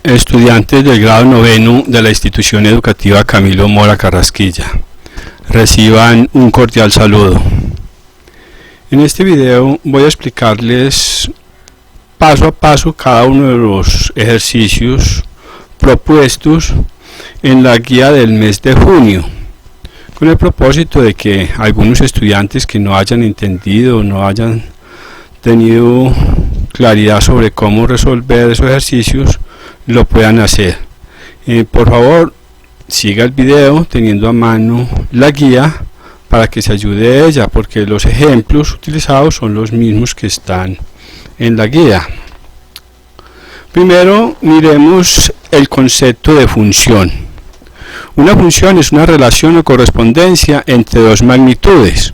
Estudiantes del grado noveno de la institución educativa Camilo Mora Carrasquilla, reciban un cordial saludo. En este video voy a explicarles paso a paso cada uno de los ejercicios propuestos en la guía del mes de junio, con el propósito de que algunos estudiantes que no hayan entendido o no hayan tenido claridad sobre cómo resolver esos ejercicios lo puedan hacer. Por favor, siga el video teniendo a mano la guía para que se ayude a ella, porque los ejemplos utilizados son los mismos que están en la guía. Primero miremos el concepto de función. Una función es una relación o correspondencia entre dos magnitudes,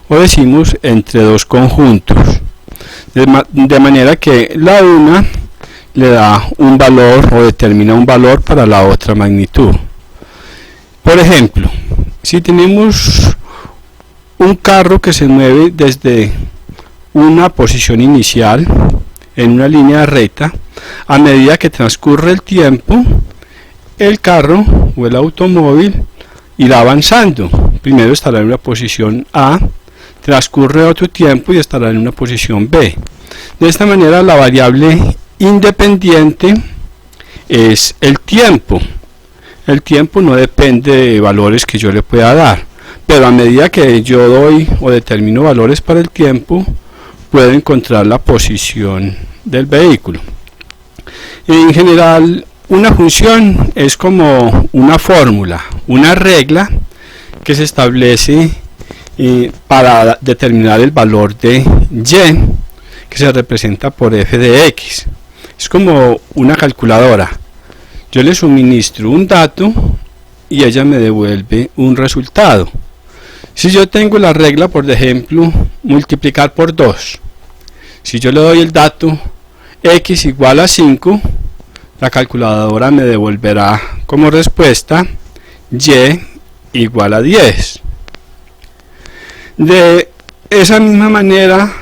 o decimos entre dos conjuntos, de manera que la una le da un valor o determina un valor para la otra magnitud. Por ejemplo, si tenemos un carro que se mueve desde una posición inicial en una línea recta, a medida que transcurre el tiempo, el carro o el automóvil irá avanzando. Primero estará en una posición A, transcurre otro tiempo y estará en una posición B. De esta manera, la variable independiente es el tiempo. El tiempo no depende de valores que yo le pueda dar, pero a medida que yo doy o determino valores para el tiempo, puedo encontrar la posición del vehículo. En general, una función es como una fórmula, una regla que se establece para determinar el valor de y, que se representa por f de x. Es como una calculadora. Yo le suministro un dato y ella me devuelve un resultado. Si yo tengo la regla, por ejemplo, multiplicar por 2, si yo le doy el dato x igual a 5, la calculadora me devolverá como respuesta y igual a 10. De esa misma manera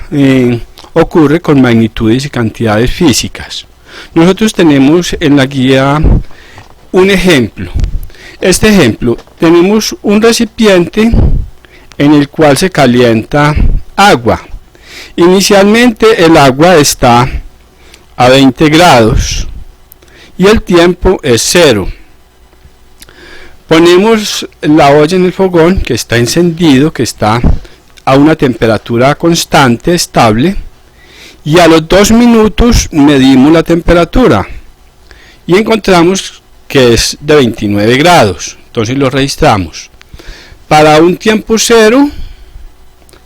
ocurre con magnitudes y cantidades físicas. Nosotros tenemos en la guía un ejemplo. Este ejemplo, tenemos un recipiente en el cual se calienta agua. Inicialmente el agua está a 20 grados y el tiempo es 0. Ponemos la olla en el fogón que está encendido, que está a una temperatura constante, estable, y a los 2 minutos medimos la temperatura y encontramos que es de 29 grados. Entonces lo registramos. Para un tiempo 0,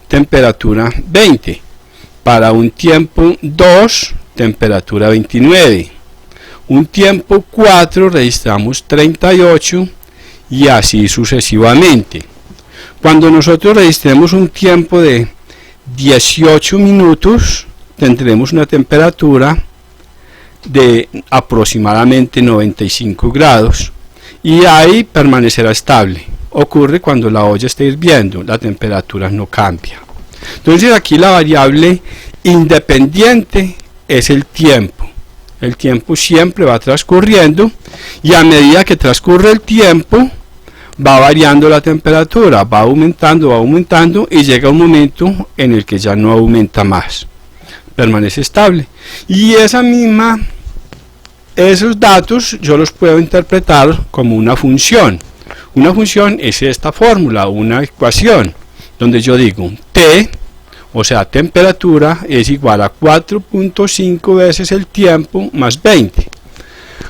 temperatura 20. Para un tiempo 2, temperatura 29. Un tiempo 4, registramos 38 y así sucesivamente. Cuando nosotros registremos un tiempo de 18 minutos, tendremos una temperatura de aproximadamente 95 grados y ahí permanecerá estable. Ocurre cuando la olla está hirviendo, la temperatura no cambia. Entonces aquí la variable independiente es el tiempo. El tiempo siempre va transcurriendo y a medida que transcurre el tiempo va variando la temperatura, va aumentando y llega un momento en el que ya no aumenta más, permanece estable. Y esos datos yo los puedo interpretar como una función. Una función es esta fórmula, una ecuación, donde yo digo T, o sea, temperatura, es igual a 4.5 veces el tiempo más 20.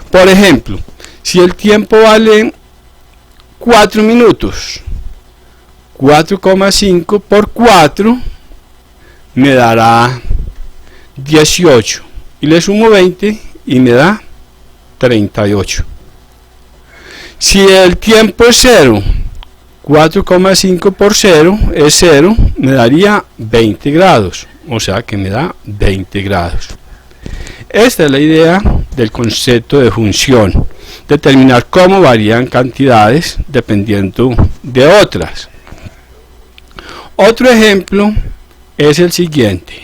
Por ejemplo, si el tiempo vale 4 minutos, 4,5 por 4 me dará 18 y le sumo 20 y me da 38. Si el tiempo es 0, 4,5 por 0 es 0, me daría 20 grados, o sea que me da 20 grados. Esta es la idea del concepto de función, determinar cómo varían cantidades dependiendo de otras. Otro ejemplo es el siguiente.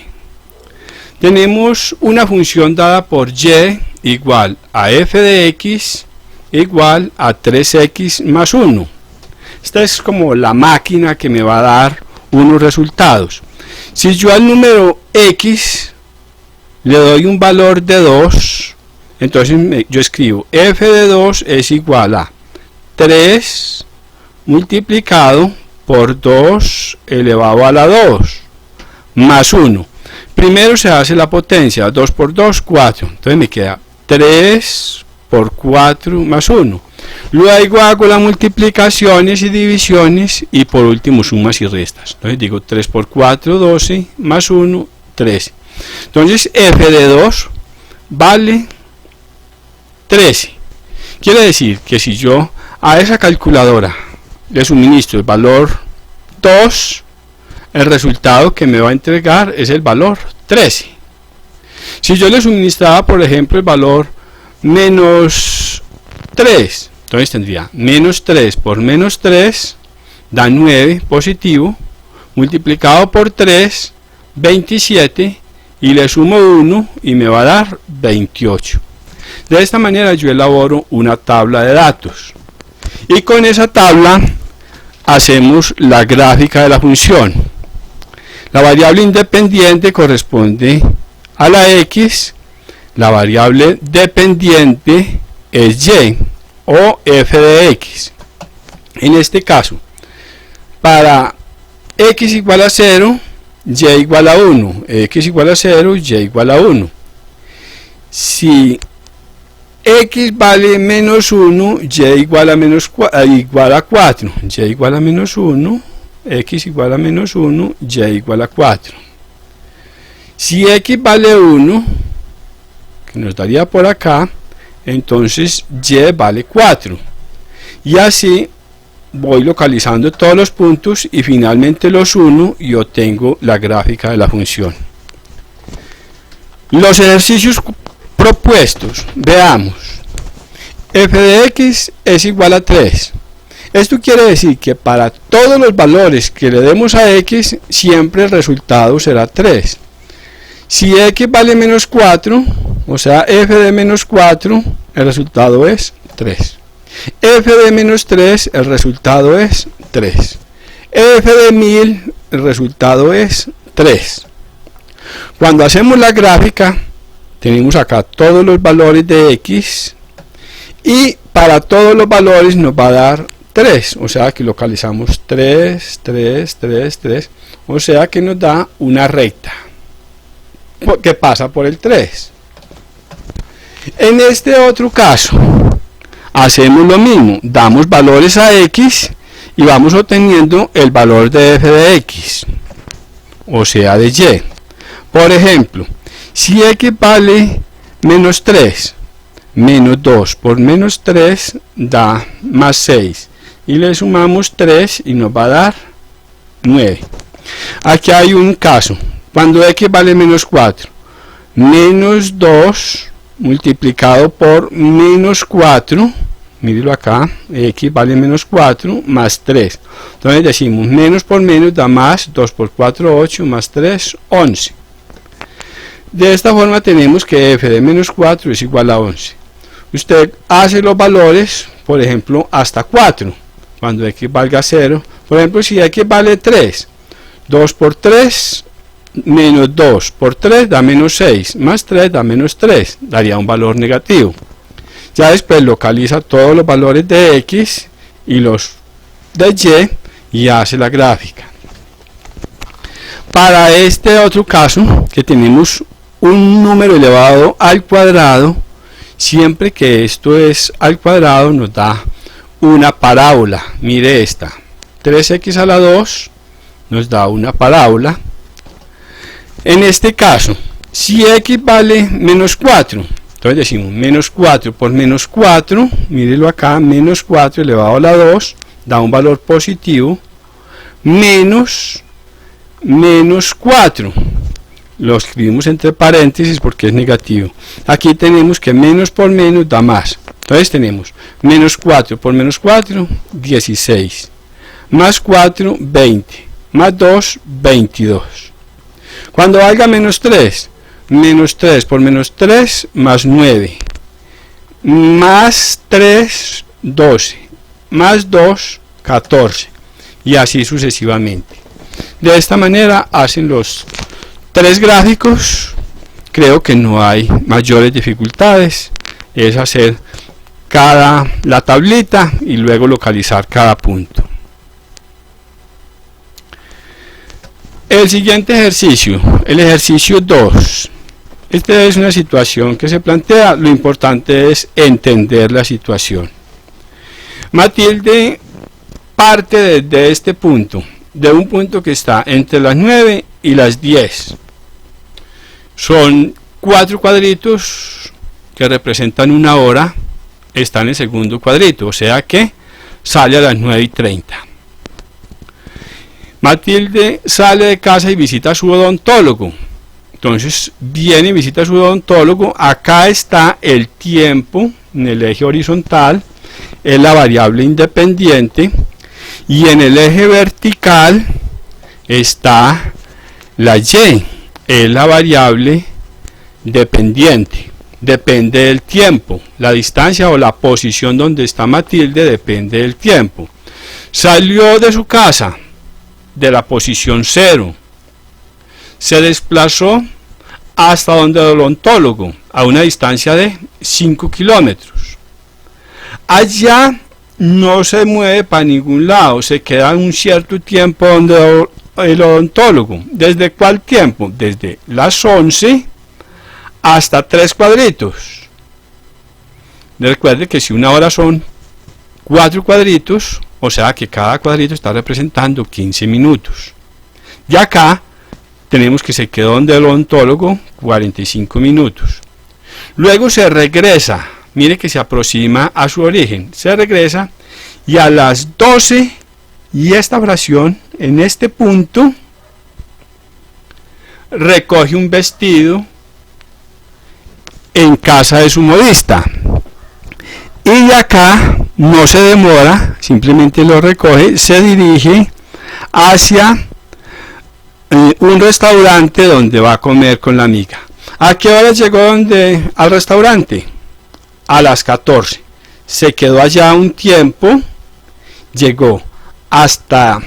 Tenemos una función dada por y igual a f de x igual a 3x más 1. Esta es como la máquina que me va a dar unos resultados. Si yo al número x le doy un valor de 2, entonces yo escribo f de 2 es igual a 3 multiplicado por 2 elevado a la 2 más 1. Primero se hace la potencia, 2 por 2, 4. Entonces me queda 3 por 4 más 1. Luego hago las multiplicaciones y divisiones y por último sumas y restas. Entonces digo 3 por 4, 12 más 1, 13. Entonces f de 2 vale 13. Quiere decir que si yo a esa calculadora le suministro el valor 2, el resultado que me va a entregar es el valor 13. Si yo le suministraba, por ejemplo, el valor menos 3, entonces tendría menos 3 por menos 3 da 9 positivo, multiplicado por 3, 27, y le sumo 1 y me va a dar 28. De esta manera yo elaboro una tabla de datos. Y con esa tabla hacemos la gráfica de la función. La variable independiente corresponde a la x, la variable dependiente es y o f de x. En este caso, para x igual a 0, y igual a 1, x igual a 0, y igual a 1. Si x vale menos 1, y igual a 4, y igual a menos 1, x igual a menos 1, y igual a 4. Si x vale 1, que nos daría por acá, entonces y vale 4. Y así voy localizando todos los puntos y finalmente los uno y obtengo la gráfica de la función. Los ejercicios propuestos, veamos. F de x es igual a 3. Esto quiere decir que para todos los valores que le demos a x, siempre el resultado será 3. Si x vale menos 4, o sea, f de menos 4, el resultado es 3. F de menos 3, el resultado es 3. F de 1000, el resultado es 3. Cuando hacemos la gráfica, tenemos acá todos los valores de x y para todos los valores nos va a dar 3, o sea que localizamos 3, 3, 3, 3, o sea que nos da una recta que pasa por el 3. En este otro caso hacemos lo mismo, damos valores a x y vamos obteniendo el valor de f de x, o sea de y. Por ejemplo, si x vale menos 3, menos 2 por menos 3 da más 6 y le sumamos 3 y nos va a dar 9. Aquí hay un caso, cuando x vale menos 4, menos 2 multiplicado por menos 4, mírenlo acá, x vale menos 4 más 3, entonces decimos menos por menos da más, 2 por 4, 8, más 3, 11. De esta forma tenemos que f de menos 4 es igual a 11. Usted hace los valores, por ejemplo, hasta 4, cuando x valga 0. Por ejemplo, si x vale 3, 2 por 3, menos 2 por 3 da menos 6, más 3 da menos 3, daría un valor negativo. Ya después localiza todos los valores de x y los de y hace la gráfica. Para este otro caso, que tenemos un número elevado al cuadrado, siempre que esto es al cuadrado nos da una parábola. Mire esta, 3x a la 2 nos da una parábola. En este caso, si x vale menos 4, entonces decimos menos 4 por menos 4, mírenlo acá, menos 4 elevado a la 2 da un valor positivo, menos 4, lo escribimos entre paréntesis porque es negativo. Aquí tenemos que menos por menos da más, entonces tenemos menos 4 por menos 4, 16, más 4, 20, más 2, 22. Cuando valga menos 3 por menos 3 más 9, más 3, 12, más 2, 14, y así sucesivamente. De esta manera hacen los 3 gráficos. Creo que no hay mayores dificultades, es hacer la tablita y luego localizar cada punto. El siguiente ejercicio, el ejercicio 2. Esta es una situación que se plantea, lo importante es entender la situación. Matilde parte desde este punto, de un punto que está entre las 9 y las 10. Son 4 cuadritos que representan una hora, está en el segundo cuadrito, o sea que sale a las 9:30. Matilde sale de casa y visita a su odontólogo. Entonces viene y visita a su odontólogo. Acá está el tiempo en el eje horizontal, es la variable independiente, y en el eje vertical está la y, es la variable dependiente. Depende del tiempo, la distancia o la posición donde está Matilde depende del tiempo. Salió de su casa de la posición 0, se desplazó hasta donde el odontólogo a una distancia de 5 kilómetros. Allá no se mueve para ningún lado, se queda un cierto tiempo donde el odontólogo. ¿Desde cuál tiempo? Desde las 11 hasta 3 cuadritos. Recuerde que si una hora son 4 cuadritos, o sea que cada cuadrito está representando 15 minutos. Y acá tenemos que se quedó donde el odontólogo 45 minutos. Luego se regresa, mire que se aproxima a su origen, se regresa y a las 12 y esta fracción, en este punto, recoge un vestido en casa de su modista. Y de acá no se demora, simplemente lo recoge, se dirige hacia un restaurante donde va a comer con la amiga. ¿A qué hora llegó al restaurante? A las 14. Se quedó allá un tiempo, llegó hasta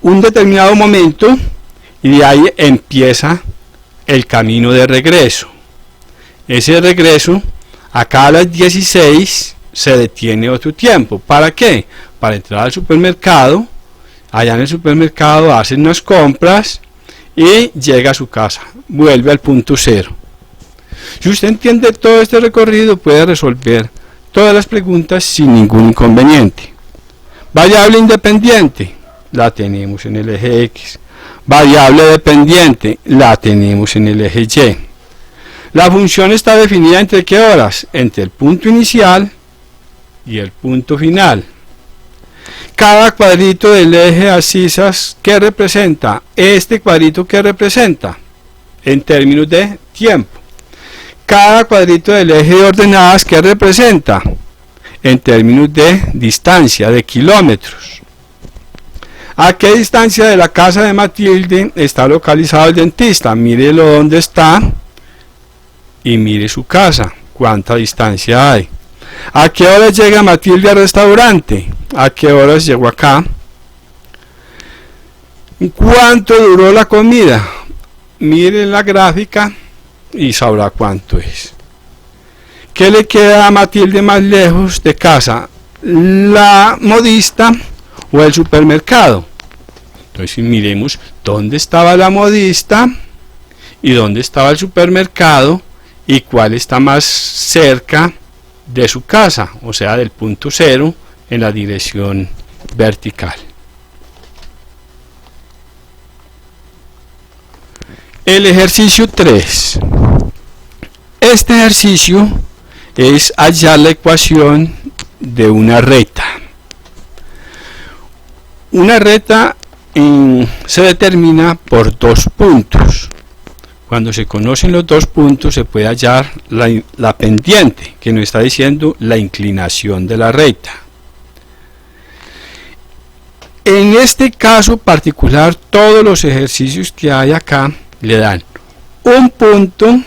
un determinado momento y de ahí empieza el camino de regreso. Ese regreso, acá a las 16 se detiene otro tiempo. ¿Para qué? Para entrar al supermercado. Allá en el supermercado hace unas compras y llega a su casa, vuelve al punto 0. Si usted entiende todo este recorrido, puede resolver todas las preguntas sin ningún inconveniente. Variable independiente, la tenemos en el eje X. Variable dependiente, la tenemos en el eje Y. La función está definida entre ¿qué horas? Entre el punto inicial y el punto final. Cada cuadrito del eje abscisas, ¿qué representa? Este cuadrito, ¿qué representa? En términos de tiempo. Cada cuadrito del eje de ordenadas, ¿qué representa? En términos de distancia, de kilómetros. ¿A qué distancia de la casa de Matilde está localizado el dentista? Mírelo dónde está y mire su casa, cuánta distancia hay. ¿A qué hora llega Matilde al restaurante? ¿A qué horas llegó acá? ¿Cuánto duró la comida? Mire la gráfica y sabrá cuánto es. ¿Qué le queda a Matilde más lejos de casa? ¿La modista o el supermercado? Entonces miremos dónde estaba la modista y dónde estaba el supermercado y cuál está más cerca de su casa, o sea del punto 0 en la dirección vertical. El ejercicio 3. Este ejercicio es hallar la ecuación de una recta. Una recta se determina por 2 puntos. Cuando se conocen los 2 puntos se puede hallar la pendiente, que nos está diciendo la inclinación de la recta. En este caso particular, todos los ejercicios que hay acá le dan un punto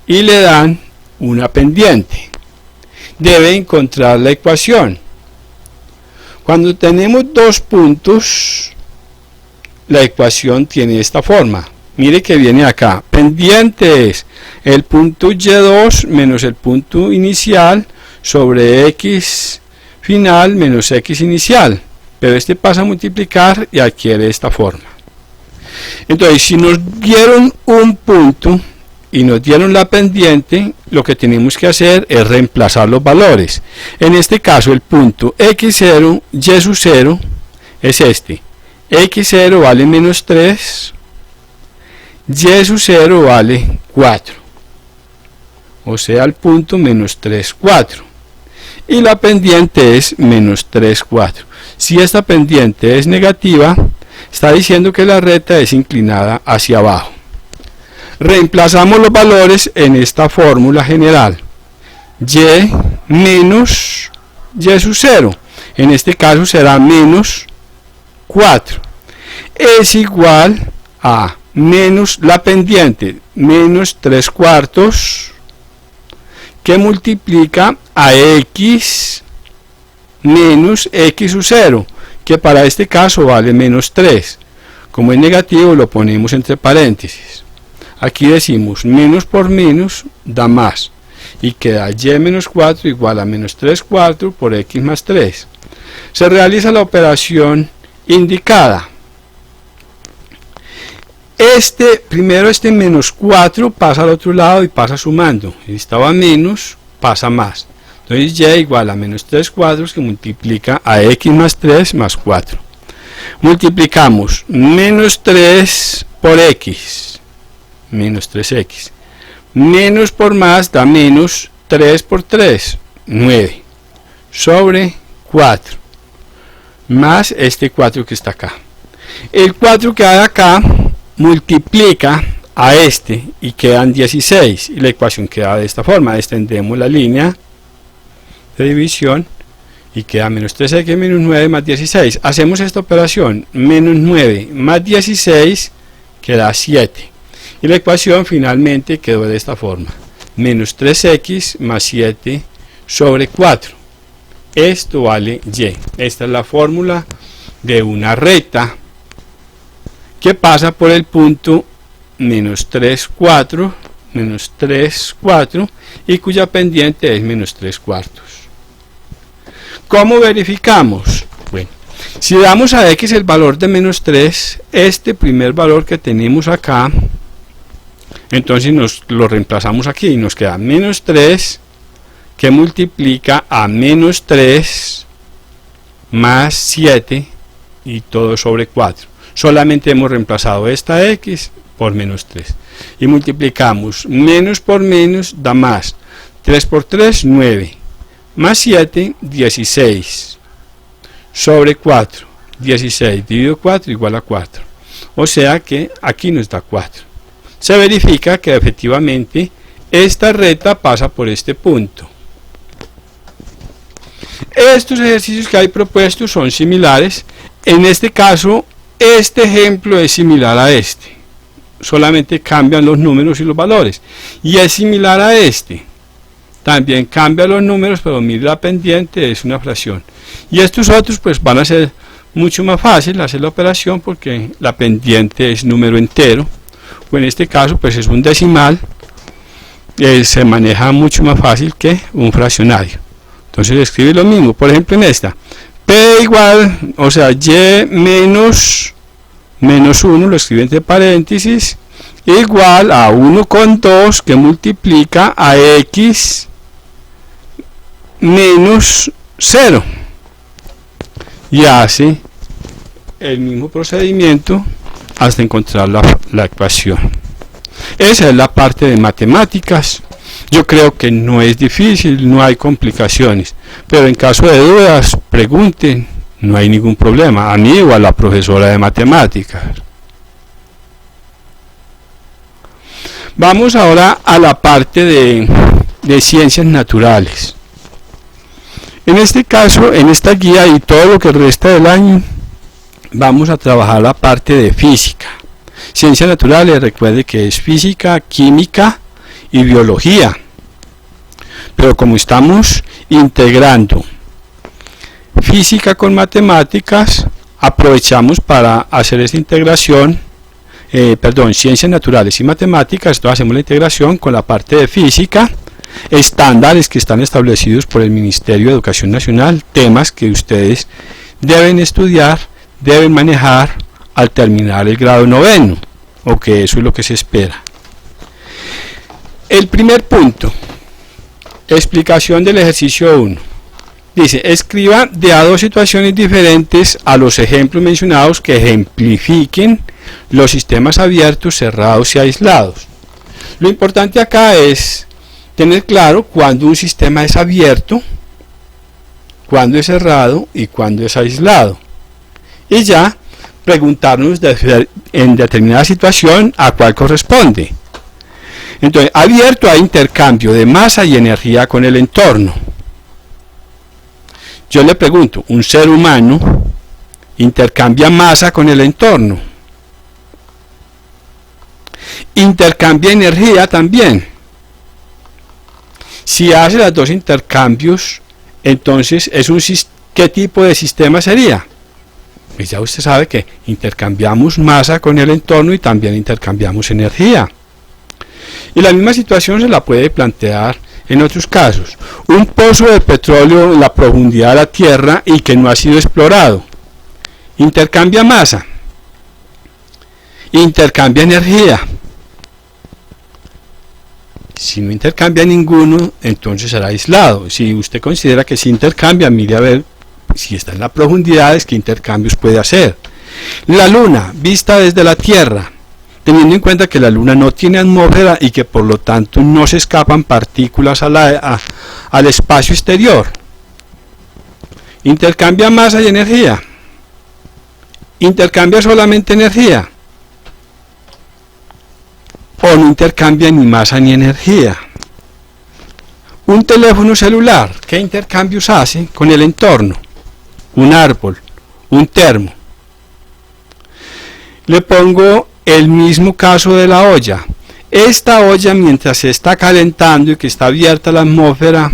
y le dan una pendiente. debe encontrar la ecuación. Cuando tenemos dos puntos, la ecuación tiene esta forma. Mire que viene acá. Pendiente es el punto y2 menos el punto inicial sobre x final menos x inicial. Pero este pasa a multiplicar y adquiere esta forma. Entonces, si nos dieron un punto y nos dieron la pendiente, lo que tenemos que hacer es reemplazar los valores. En este caso, el punto x0, y sub 0 es este. x0 vale menos 3, y sub 0 vale 4. O sea, el punto menos 3, 4. Y la pendiente es menos 3, 4. Si esta pendiente es negativa, está diciendo que la recta es inclinada hacia abajo. Reemplazamos los valores en esta fórmula general. Y menos y sub 0. En este caso será menos 4. Es igual a menos la pendiente, menos 3 cuartos, que multiplica a x menos x sub 0, que para este caso vale menos 3. Como es negativo, lo ponemos entre paréntesis. Aquí decimos menos por menos da más, y queda y menos 4 igual a menos 3 cuartos por x más 3. Se realiza la operación indicada. Primero este menos 4 pasa al otro lado y pasa sumando. Estaba menos, pasa más. Entonces y igual a menos 3 cuartos, que multiplica a x más 3 más 4. Multiplicamos menos 3 por x, menos 3x. Menos por más da menos 3 por 3, 9. Sobre 4. Más este 4 que está acá. El 4 que hay acá multiplica a este y quedan 16. Y la ecuación queda de esta forma. Extendemos la línea de división y queda menos 3x menos 9 más 16. Hacemos esta operación. Menos 9 más 16 queda 7. Y la ecuación finalmente quedó de esta forma. Menos 3x más 7 sobre 4. Esto vale y. Esta es la fórmula de una recta que pasa por el punto menos 3, 4, menos 3, 4 y cuya pendiente es menos 3 cuartos. ¿Cómo verificamos? Bueno, si damos a x el valor de menos 3, este primer valor que tenemos acá, entonces lo reemplazamos aquí y nos queda menos 3 que multiplica a menos 3 más 7 y todo sobre 4. Solamente hemos reemplazado esta x por menos 3 y multiplicamos menos por menos da más. 3 por 3, 9 más 7, 16 sobre 4. 16 dividido 4 igual a 4. O sea que aquí nos da 4. Se verifica que efectivamente esta recta pasa por este punto. Estos ejercicios que hay propuestos son similares. En este caso, este ejemplo es similar a este. Solamente cambian los números y los valores. Y es similar a este. También cambian los números, pero mire la pendiente, es una fracción. Y estos otros pues van a ser mucho más fácil hacer la operación porque la pendiente es número entero. O en este caso pues es un decimal. Se maneja mucho más fácil que un fraccionario. Entonces escribe lo mismo. Por ejemplo en esta. P igual, o sea, y menos 1, lo escribe entre paréntesis, igual a 1 con 2 que multiplica a x menos 0. Y hace el mismo procedimiento hasta encontrar la ecuación. Esa es la parte de matemáticas. Yo creo que no es difícil, no hay complicaciones, pero en caso de dudas, pregunten, no hay ningún problema, a mí o a la profesora de matemáticas. Vamos ahora a la parte de ciencias naturales. En este caso, en esta guía y todo lo que resta del año, vamos a trabajar la parte de física. Ciencias naturales, recuerde que es física, química y biología. Pero como estamos integrando física con matemáticas, aprovechamos para hacer esta integración, ciencias naturales y matemáticas. Entonces hacemos la integración con la parte de física, estándares que están establecidos por el Ministerio de Educación Nacional, temas que ustedes deben estudiar, deben manejar al terminar el grado noveno, o que eso es lo que se espera. El primer punto, explicación del ejercicio 1. Dice, escriba de a dos situaciones diferentes a los ejemplos mencionados que ejemplifiquen los sistemas abiertos, cerrados y aislados. Lo importante acá es tener claro cuándo un sistema es abierto, cuándo es cerrado y cuándo es aislado. Y ya preguntarnos en determinada situación a cuál corresponde. Entonces, abierto hay intercambio de masa y energía con el entorno. Yo le pregunto, ¿un ser humano intercambia masa con el entorno? Intercambia energía también. Si hace los dos intercambios, entonces ¿qué tipo de sistema sería? Pues ya usted sabe que intercambiamos masa con el entorno y también intercambiamos energía. Y la misma situación se la puede plantear en otros casos. Un pozo de petróleo en la profundidad de la tierra y que no ha sido explorado. Intercambia masa. Intercambia energía. Si no intercambia ninguno, entonces será aislado. Si usted considera que sí intercambia, mire a ver si está en las profundidades, qué intercambios puede hacer. La luna, vista desde la tierra, teniendo en cuenta que la luna no tiene atmósfera y que por lo tanto no se escapan partículas al espacio exterior. Intercambia masa y energía. Intercambia solamente energía. O no intercambia ni masa ni energía. Un teléfono celular, ¿qué intercambios hace con el entorno? Un árbol, un termo. Le pongo el mismo caso de la olla. Esta olla, mientras se está calentando y que está abierta la atmósfera,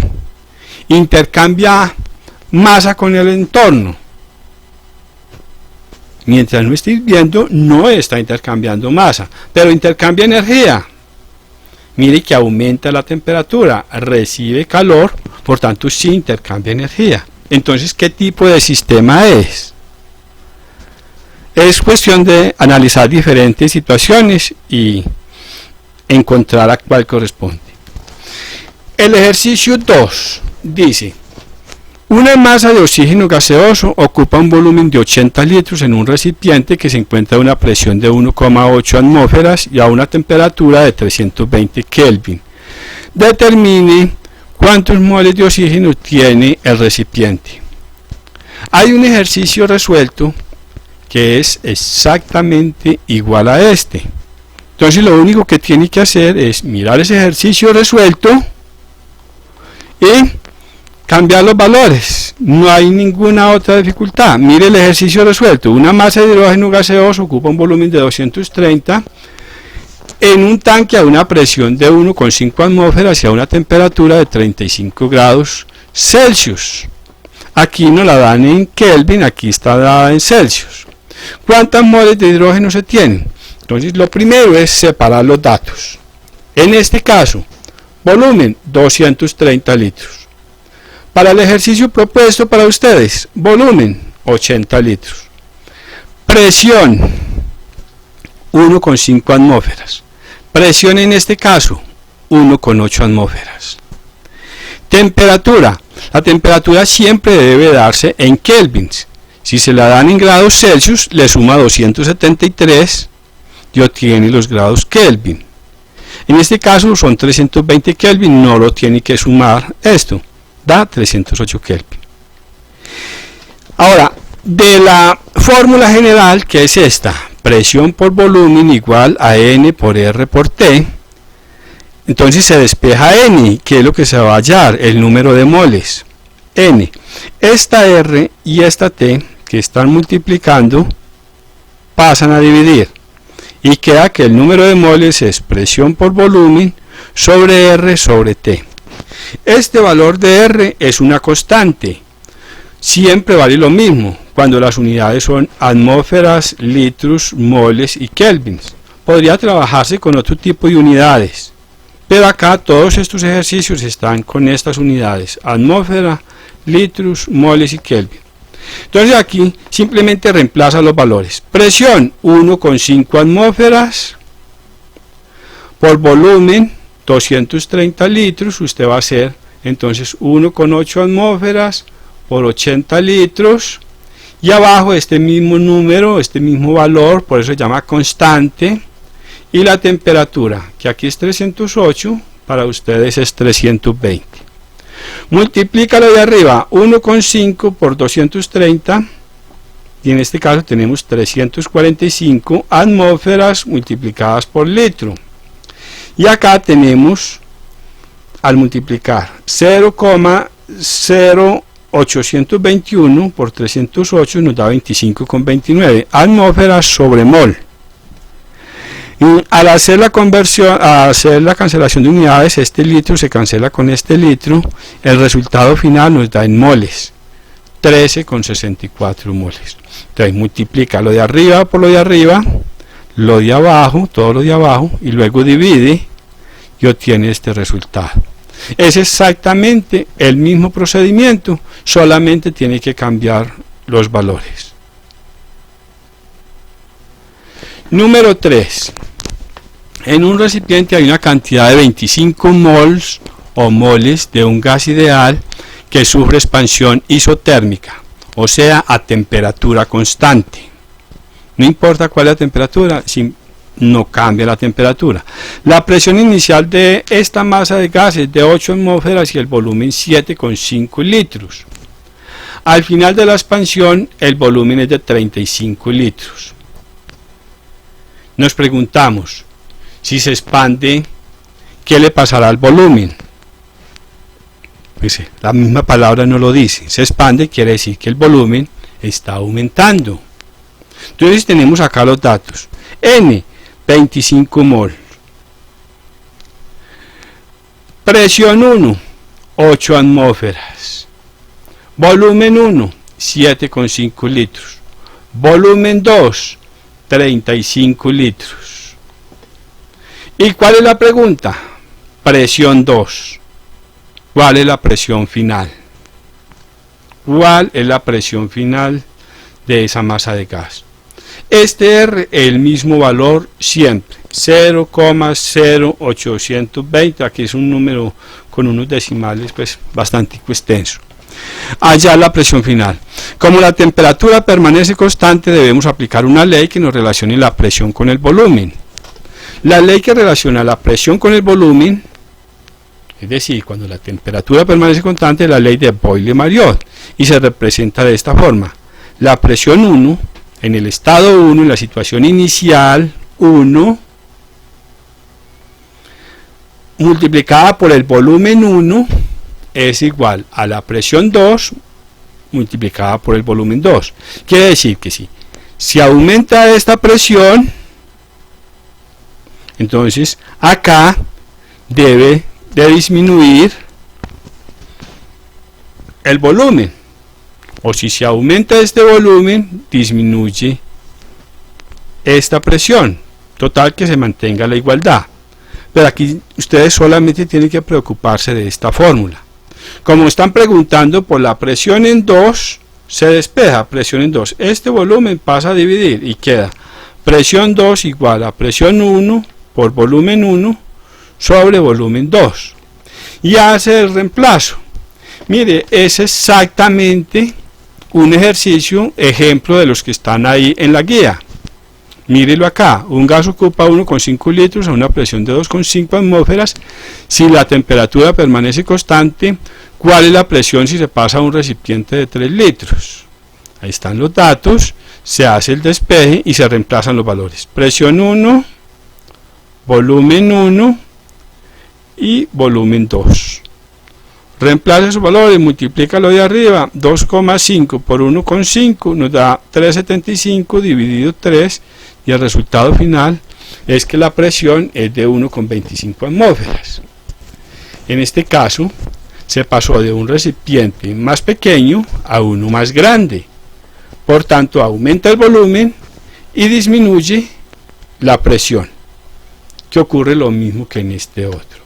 intercambia masa con el entorno. Mientras no esté hirviendo, no está intercambiando masa, pero intercambia energía. Mire que aumenta la temperatura, recibe calor, por tanto sí intercambia energía. Entonces, ¿qué tipo de sistema es? Es cuestión de analizar diferentes situaciones y encontrar a cuál corresponde. El ejercicio 2 dice, una masa de oxígeno gaseoso ocupa un volumen de 80 litros en un recipiente que se encuentra a una presión de 1,8 atmósferas y a una temperatura de 320 Kelvin. Determine cuántos moles de oxígeno tiene el recipiente. Hay un ejercicio resuelto que es exactamente igual a este. Entonces lo único que tiene que hacer es mirar ese ejercicio resuelto y cambiar los valores. No hay ninguna otra dificultad. Mire el ejercicio resuelto. Una masa de hidrógeno gaseoso ocupa un volumen de 230 en un tanque a una presión de 1,5 atmósferas y a una temperatura de 35 grados Celsius. Aquí no la dan en Kelvin, aquí está dada en Celsius. ¿Cuántas moles de hidrógeno se tienen? Entonces lo primero es separar los datos. En este caso, volumen 230 litros. Para el ejercicio propuesto para ustedes, volumen 80 litros. Presión 1,5 atmósferas. Presión en este caso 1,8 atmósferas. Temperatura. La temperatura siempre debe darse en kelvins. Si se la dan en grados Celsius, le suma 273 y obtiene los grados Kelvin. En este caso son 320 Kelvin, no lo tiene que sumar esto, da 308 Kelvin. Ahora, de la fórmula general, que es esta, presión por volumen igual a N por R por T, entonces se despeja N, que es lo que se va a hallar, el número de moles. N, esta R y esta T que están multiplicando pasan a dividir y queda que el número de moles es presión por volumen sobre R sobre T. Este valor de R es una constante. Siempre vale lo mismo cuando las unidades son atmósferas, litros, moles y kelvins. Podría trabajarse con otro tipo de unidades, pero acá todos estos ejercicios están con estas unidades: atmósfera, litros, moles y kelvin. Entonces aquí simplemente reemplaza los valores. Presión 1,5 atmósferas por volumen 230 litros. Usted va a hacer entonces 1,8 atmósferas por 80 litros, y abajo este mismo número, este mismo valor, por eso se llama constante, y la temperatura, que aquí es 308, para ustedes es 320. Multiplícalo de arriba, 1,5 por 230, y en este caso tenemos 345 atmósferas multiplicadas por litro. Y acá tenemos, al multiplicar 0,0821 por 308 nos da 25,29 atmósferas sobre mol. Y al hacer la conversión, al hacer la cancelación de unidades, este litro se cancela con este litro, el resultado final nos da en moles, 13,64 moles. Entonces multiplica lo de arriba por lo de arriba, lo de abajo, todo lo de abajo, y luego divide y obtiene este resultado. Es exactamente el mismo procedimiento, solamente tiene que cambiar los valores. Número 3. En un recipiente hay una cantidad de 25 mols o moles de un gas ideal que sufre expansión isotérmica, o sea, a temperatura constante. No importa cuál es la temperatura, no cambia la temperatura. La presión inicial de esta masa de gas es de 8 atmósferas y el volumen 7,5 litros. Al final de la expansión, el volumen es de 35 litros. Nos preguntamos, si se expande, ¿qué le pasará al volumen? Pues la misma palabra no lo dice. Se expande quiere decir que el volumen está aumentando. Entonces tenemos acá los datos. N, 25 mol. Presión 1, 8 atmósferas. Volumen 1, 7,5 litros. Volumen 2, 35 litros. ¿Y cuál es la pregunta? Presión 2. ¿Cuál es la presión final? ¿Cuál es la presión final de esa masa de gas? Este R, el mismo valor siempre, 0,0820, aquí es un número con unos decimales pues bastante extenso. Allá la presión final. Como la temperatura permanece constante, debemos aplicar una ley que nos relacione la presión con el volumen. La ley que relaciona la presión con el volumen, es decir, cuando la temperatura permanece constante, es la ley de Boyle-Mariotte, y se representa de esta forma. La presión 1, en el estado 1, en la situación inicial 1, multiplicada por el volumen 1, es igual a la presión 2, multiplicada por el volumen 2. Quiere decir que si aumenta esta presión, entonces acá debe de disminuir el volumen, o si se aumenta este volumen, disminuye esta presión, total que se mantenga la igualdad. Pero aquí ustedes solamente tienen que preocuparse de esta fórmula. Como están preguntando por la presión en 2, se despeja presión en 2, este volumen pasa a dividir y queda presión 2 igual a presión 1 por volumen 1 sobre volumen 2, y hace el reemplazo. Mire, es exactamente un ejercicio, ejemplo de los que están ahí en la guía. Mírelo acá, un gas ocupa 1,5 litros a una presión de 2,5 atmósferas. Si la temperatura permanece constante, ¿cuál es la presión si se pasa a un recipiente de 3 litros? Ahí están los datos, se hace el despeje y se reemplazan los valores. Presión 1, volumen 1 y volumen 2. Reemplaza esos valores, multiplica lo de arriba, 2,5 por 1,5 nos da 3,75 dividido 3, y el resultado final es que la presión es de 1,25 atmósferas. En este caso, se pasó de un recipiente más pequeño a uno más grande. Por tanto, aumenta el volumen y disminuye la presión, que ocurre lo mismo que en este otro.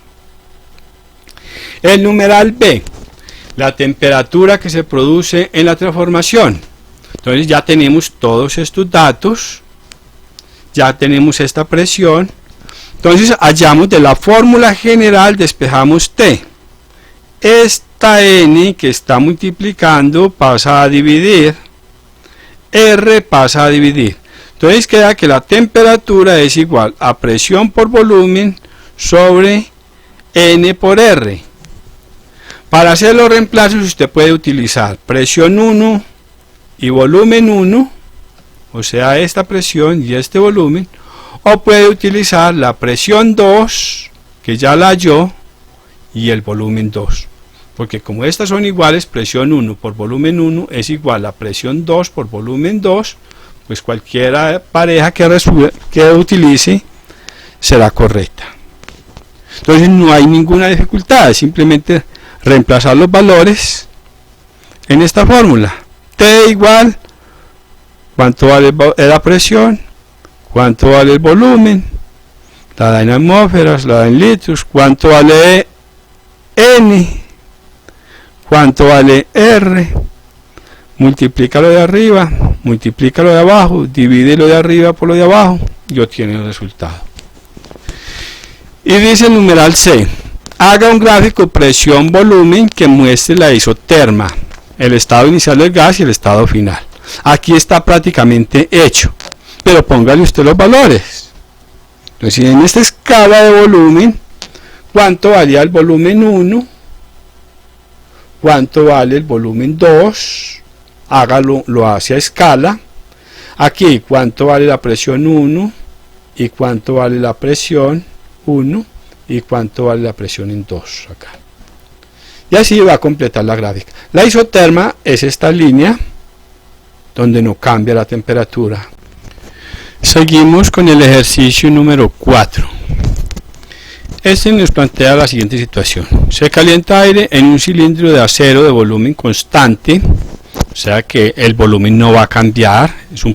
El numeral B, la temperatura que se produce en la transformación. Entonces ya tenemos todos estos datos, ya tenemos esta presión. Entonces hallamos de la fórmula general, despejamos T. Esta N que está multiplicando pasa a dividir, R pasa a dividir. Entonces queda que la temperatura es igual a presión por volumen sobre N por R. Para hacer los reemplazos usted puede utilizar presión 1 y volumen 1, o sea esta presión y este volumen, o puede utilizar la presión 2, que ya la halló, y el volumen 2. Porque como estas son iguales, presión 1 por volumen 1 es igual a presión 2 por volumen 2, pues cualquier pareja que utilice será correcta. Entonces no hay ninguna dificultad, simplemente reemplazar los valores en esta fórmula. T igual, ¿cuánto vale la presión? ¿Cuánto vale el volumen? La da en atmósferas, la da en litros. ¿Cuánto vale N? ¿Cuánto vale R? Multiplica lo de arriba, multiplica lo de abajo, divide lo de arriba por lo de abajo y obtiene el resultado. Y dice el numeral C, haga un gráfico presión-volumen que muestre la isoterma, el estado inicial del gas y el estado final. Aquí está prácticamente hecho, pero póngale usted los valores. Entonces, en esta escala de volumen, ¿cuánto valía el volumen 1? ¿Cuánto vale el volumen 2? Hágalo, lo hace a escala. Aquí, ¿cuánto vale la presión 1? ¿Y cuánto vale la presión 1? ¿Y cuánto vale la presión en 2? Acá. Y así va a completar la gráfica. La isoterma es esta línea donde no cambia la temperatura. Seguimos con el ejercicio número 4. Este nos plantea la siguiente situación. Se calienta aire en un cilindro de acero de volumen constante, o sea que el volumen no va a cambiar, es un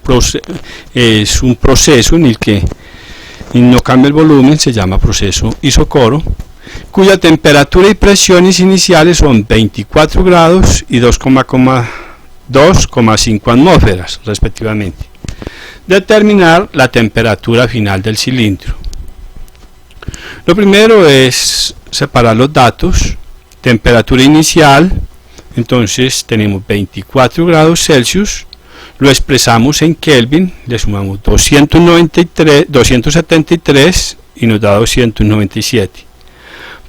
proceso en el que no cambia el volumen, se llama proceso isocoro, cuya temperatura y presiones iniciales son 24 grados y 2,5 atmósferas respectivamente. Determinar la temperatura final del cilindro. Lo primero es separar los datos. Temperatura inicial, entonces tenemos 24 grados Celsius, lo expresamos en Kelvin, le sumamos 273 y nos da 297.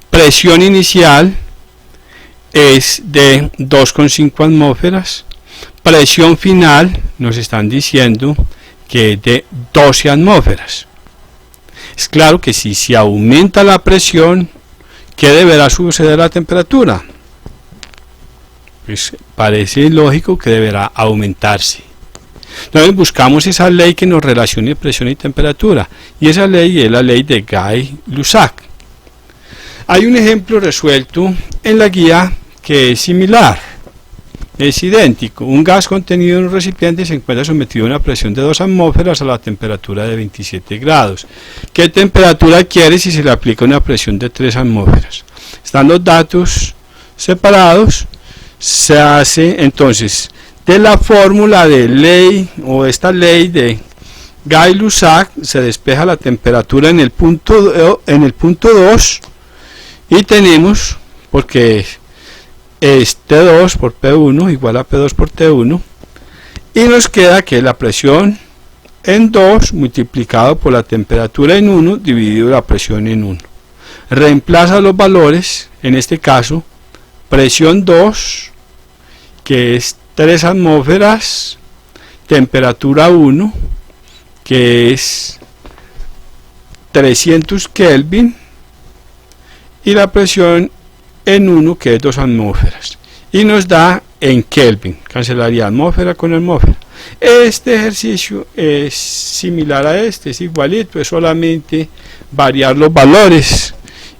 Presión inicial es de 2,5 atmósferas. Presión final nos están diciendo que es de 12 atmósferas. Es claro que si se aumenta la presión, ¿qué deberá suceder a la temperatura? Pues parece lógico que deberá aumentarse. Entonces buscamos esa ley que nos relacione presión y temperatura, y esa ley es la ley de Gay-Lussac. Hay un ejemplo resuelto en la guía que es similar, es idéntico. Un gas contenido en un recipiente se encuentra sometido a una presión de 2 atmósferas a la temperatura de 27 grados. ¿Qué temperatura adquiere si se le aplica una presión de 3 atmósferas? Están los datos separados. Se hace entonces de la fórmula de ley o esta ley de Gay-Lussac, se despeja la temperatura en el punto 2 y tenemos, porque es T2 por P1 igual a P2 por T1, y nos queda que la presión en 2 multiplicado por la temperatura en 1 dividido la presión en 1. Reemplaza los valores, en este caso presión 2, que es 3 atmósferas, temperatura 1, que es 300 Kelvin, y la presión en 1, que es 2 atmósferas, y nos da en Kelvin. Cancelaría atmósfera con atmósfera. Este ejercicio es similar a este, es igualito, es solamente variar los valores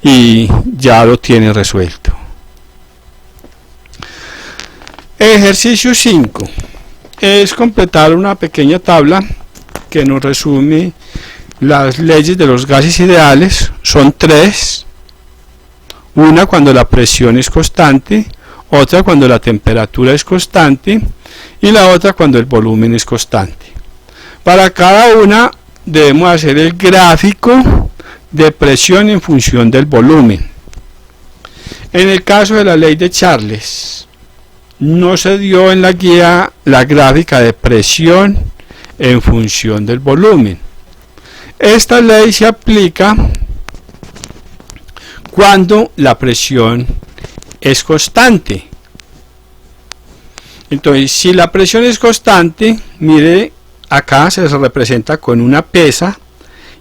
y ya lo tiene resuelto. Ejercicio 5 es completar una pequeña tabla que nos resume las leyes de los gases ideales. Son 3: una cuando la presión es constante, otra cuando la temperatura es constante y la otra cuando el volumen es constante. Para cada una debemos hacer el gráfico de presión en función del volumen. En el caso de la ley de Charles, no se dio en la guía la gráfica de presión en función del volumen. Esta ley se aplica cuando la presión es constante. Entonces, si la presión es constante, mire, acá se representa con una pesa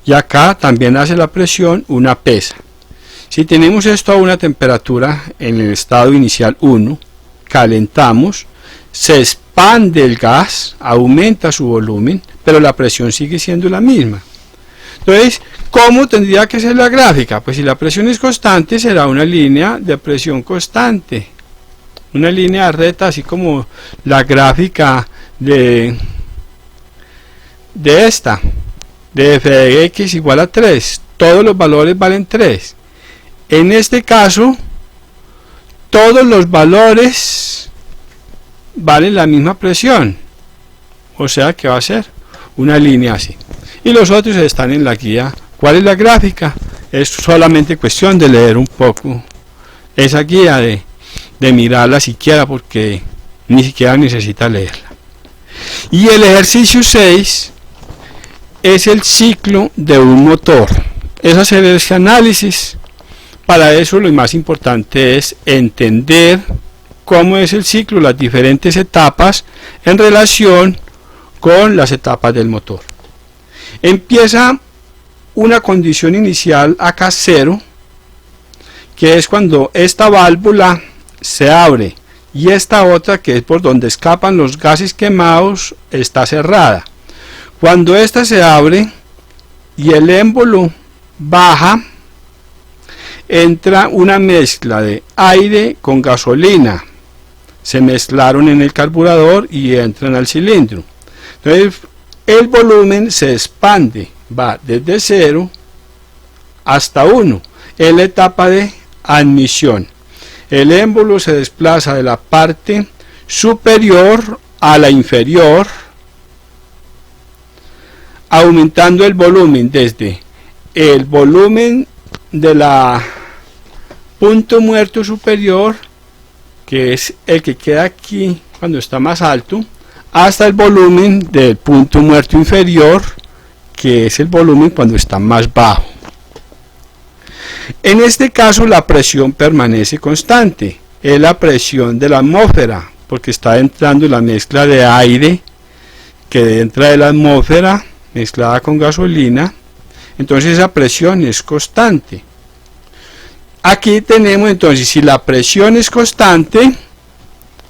y acá también hace la presión una pesa. Si tenemos esto a una temperatura en el estado inicial 1, calentamos, se expande el gas, aumenta su volumen, pero la presión sigue siendo la misma. Entonces, ¿cómo tendría que ser la gráfica? Pues si la presión es constante, será una línea de presión constante, una línea recta, así como la gráfica de esta, de f de x igual a 3. Todos los valores valen 3. En este caso, todos los valores valen la misma presión, o sea que va a ser una línea así, y los otros están en la guía. ¿Cuál es la gráfica? Es solamente cuestión de leer un poco esa guía, de mirarla siquiera, porque ni siquiera necesita leerla. Y el ejercicio 6 es el ciclo de un motor. Es hacer ese análisis. Para eso lo más importante es entender cómo es el ciclo, las diferentes etapas en relación con las etapas del motor. Empieza una condición inicial acá 0, que es cuando esta válvula se abre y esta otra, que es por donde escapan los gases quemados, está cerrada. Cuando esta se abre y el émbolo baja, entra una mezcla de aire con gasolina, se mezclaron en el carburador y entran al cilindro. Entonces el volumen se expande, va desde 0 hasta 1, en la etapa de admisión. El émbolo se desplaza de la parte superior a la inferior, aumentando el volumen desde el volumen de la punto muerto superior, que es el que queda aquí cuando está más alto, hasta el volumen del punto muerto inferior, que es el volumen cuando está más bajo. En este caso la presión permanece constante, es la presión de la atmósfera, porque está entrando la mezcla de aire que entra de la atmósfera mezclada con gasolina, entonces esa presión es constante. Aquí tenemos entonces, si la presión es constante,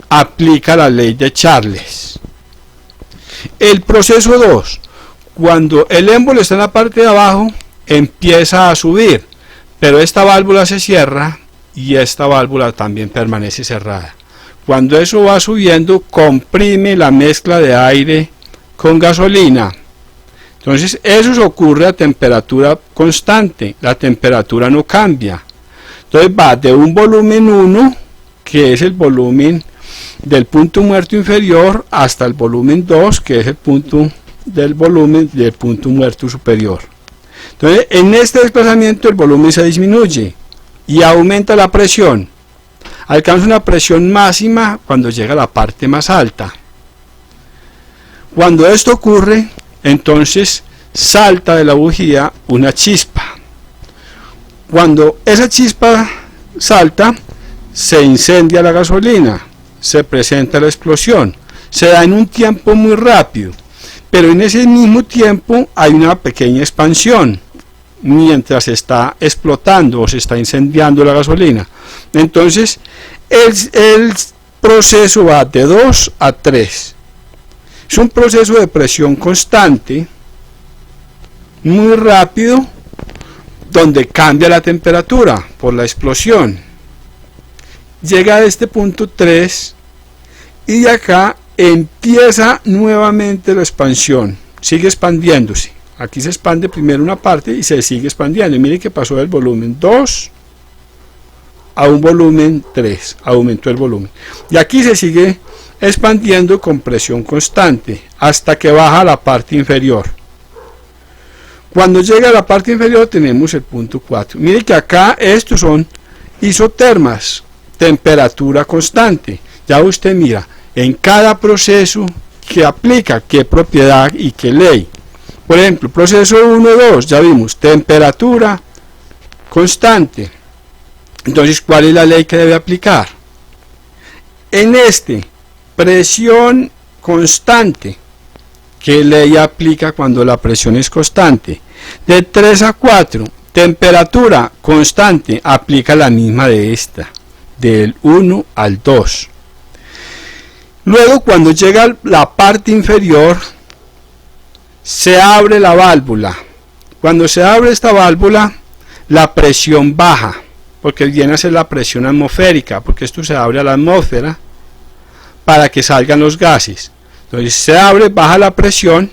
aplica la ley de Charles. El proceso 2, cuando el émbolo está en la parte de abajo, empieza a subir, pero esta válvula se cierra y esta válvula también permanece cerrada. Cuando eso va subiendo, comprime la mezcla de aire con gasolina. Entonces eso ocurre a temperatura constante, la temperatura no cambia. Entonces va de un volumen 1, que es el volumen del punto muerto inferior, hasta el volumen 2, que es el punto del volumen del punto muerto superior. Entonces en este desplazamiento el volumen se disminuye y aumenta la presión. Alcanza una presión máxima cuando llega a la parte más alta. Cuando esto ocurre, entonces salta de la bujía una chispa. Cuando esa chispa salta, se incendia la gasolina, se presenta la explosión, se da en un tiempo muy rápido, pero en ese mismo tiempo hay una pequeña expansión mientras se está explotando o se está incendiando la gasolina. Entonces el proceso va de 2 a 3. Es un proceso de presión constante, muy rápido, donde cambia la temperatura por la explosión. Llega a este punto 3 y de acá empieza nuevamente la expansión, sigue expandiéndose. Aquí se expande primero una parte y se sigue expandiendo. Y mire que pasó del volumen 2 a un volumen 3, aumentó el volumen. Y aquí se sigue expandiendo con presión constante hasta que baja a la parte inferior. Cuando llega a la parte inferior tenemos el punto 4. Mire que acá estos son isotermas, temperatura constante. Ya usted mira en cada proceso que aplica qué propiedad y qué ley. Por ejemplo, proceso 1-2, ya vimos, temperatura constante. Entonces, ¿cuál es la ley que debe aplicar? En este, presión constante. ¿Qué ley aplica cuando la presión es constante? De 3 a 4, temperatura constante, aplica la misma de esta, del 1 al 2. Luego, cuando llega a la parte inferior, se abre la válvula. Cuando se abre esta válvula, la presión baja, porque viene a ser la presión atmosférica, porque esto se abre a la atmósfera para que salgan los gases. Entonces se abre, baja la presión,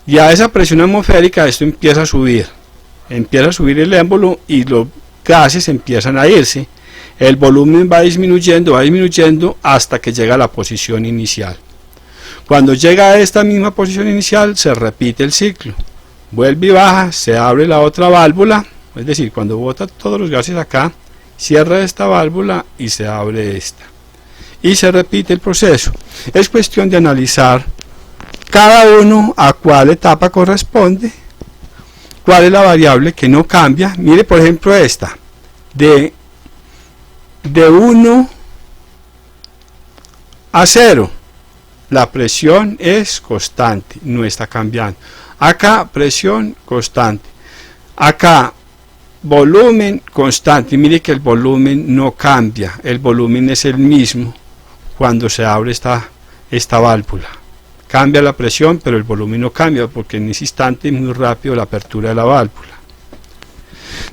y a esa presión atmosférica esto empieza a subir el émbolo y los gases empiezan a irse. El volumen va disminuyendo hasta que llega a la posición inicial. Cuando llega a esta misma posición inicial se repite el ciclo, vuelve y baja, se abre la otra válvula, es decir, cuando bota todos los gases acá, cierra esta válvula y se abre esta, y se repite el proceso. Es cuestión de analizar cada uno a cuál etapa corresponde, cuál es la variable que no cambia. Mire por ejemplo esta, de 1 a 0, la presión es constante, no está cambiando. Acá presión constante, acá volumen constante. Mire que el volumen no cambia, el volumen es el mismo cuando se abre esta válvula. Cambia la presión, pero el volumen no cambia, porque en ese instante es muy rápido la apertura de la válvula.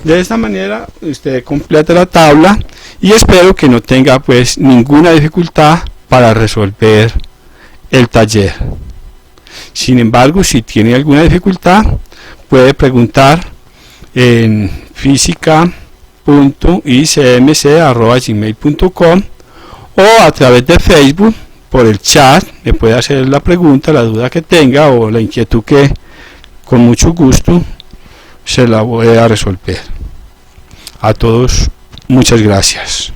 De esta manera usted completa la tabla y espero que no tenga pues ninguna dificultad para resolver el taller. Sin embargo, si tiene alguna dificultad, puede preguntar en fisica.icmc@gmail.com o a través de Facebook, por el chat, me puede hacer la pregunta, la duda que tenga o la inquietud, que con mucho gusto se la voy a resolver. A todos, muchas gracias.